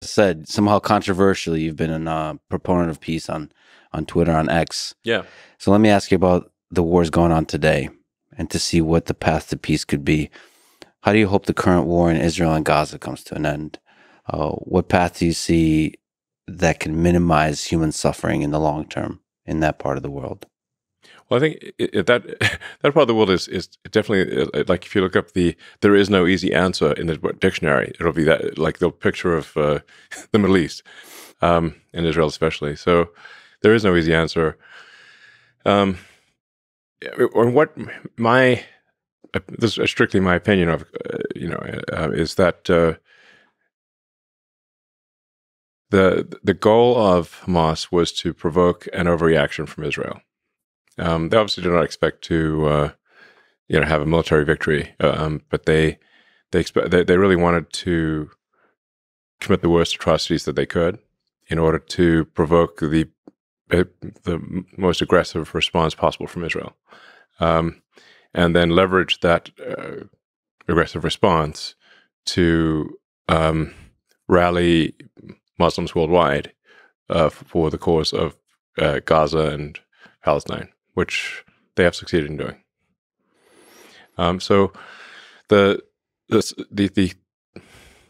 said, somehow controversially, you've been a proponent of peace on Twitter, on X. Yeah. So let me ask you about the wars going on today and to see what the path to peace could be. How do you hope the current war in Israel and Gaza comes to an end? What path do you see that can minimize human suffering in the long term in that part of the world? Well, I think that part of the world is definitely like, if you look up there is no easy answer in the dictionary. It'll be that, like, the picture of the Middle East, in Israel especially. So there is no easy answer. What this is strictly my opinion of, is that the goal of Hamas was to provoke an overreaction from Israel. They obviously did not expect to, have a military victory, but they really wanted to commit the worst atrocities that they could in order to provoke the most aggressive response possible from Israel, and then leverage that aggressive response to rally Muslims worldwide for the cause of Gaza and Palestine, which they have succeeded in doing. So the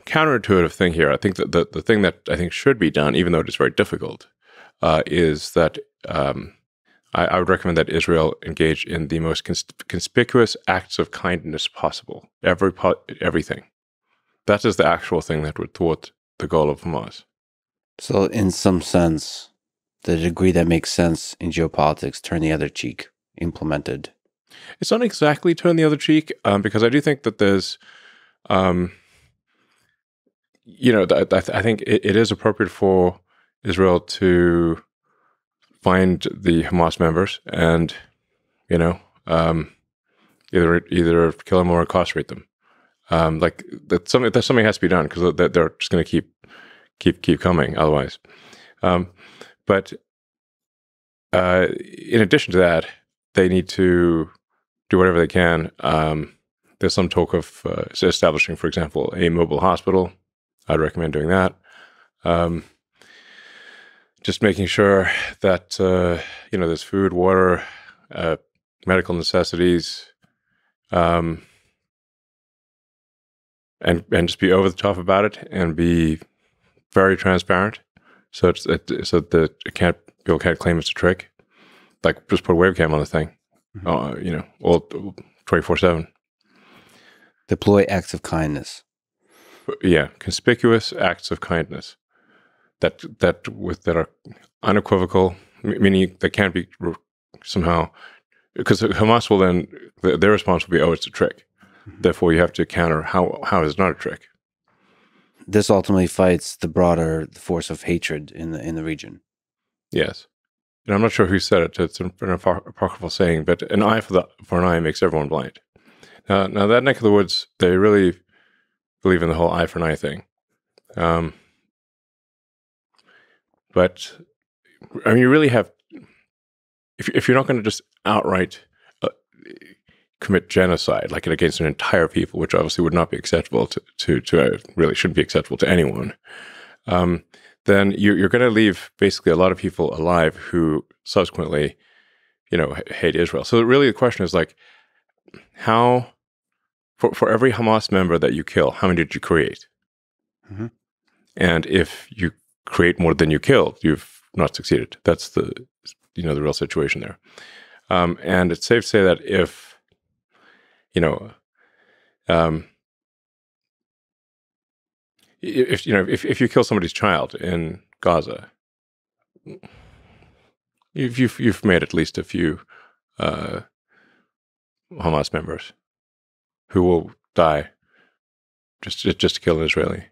counterintuitive thing here, I think that the thing that I think should be done, even though it is very difficult, is that I would recommend that Israel engage in the most conspicuous acts of kindness possible. Everything. That is the actual thing that would thwart the goal of Hamas. So in some sense, the degree that makes sense in geopolitics, turn the other cheek, implemented. It's not exactly turn the other cheek, because I do think that there's, I think it is appropriate for Israel to find the Hamas members and, either kill them or incarcerate them. Like that something has to be done, because they're just going to keep coming otherwise. But in addition to that, they need to do whatever they can. There's some talk of establishing, for example, a mobile hospital. I'd recommend doing that. Just making sure that there's food, water, medical necessities, and just be over the top about it and be very transparent, so that people can't claim it's a trick. Like, just put a webcam on the thing, all 24/7. Deploy acts of kindness. Yeah, conspicuous acts of kindness that are unequivocal, meaning they can't be somehow, because Hamas will then, their response will be, "Oh, it's a trick." Mm-hmm. Therefore, you have to counter how is it not a trick. This ultimately fights the broader force of hatred in the region. Yes. And I'm not sure who said it. It's an apocryphal saying, but an eye for an eye makes everyone blind. Now that neck of the woods, they really believe in the whole eye for an eye thing. But I mean, you really have, if you're not going to just outright commit genocide, like against an entire people, which obviously would not be acceptable to really shouldn't be acceptable to anyone, then you're going to leave basically a lot of people alive who subsequently, hate Israel. So really the question is, like, how, for every Hamas member that you kill, how many did you create? Mm-hmm. And if you create more than you killed, you've not succeeded. That's the real situation there. And it's safe to say that if you kill somebody's child in Gaza, you've made at least a few Hamas members who will die just to kill an Israeli.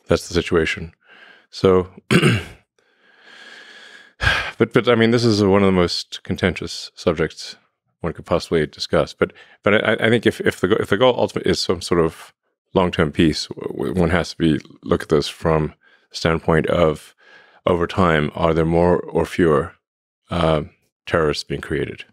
That's the situation. So, but I mean, this is one of the most contentious subjects one could possibly discuss. But I think if the goal ultimately is some sort of long-term peace, one has to look at this from the standpoint of, over time, are there more or fewer terrorists being created?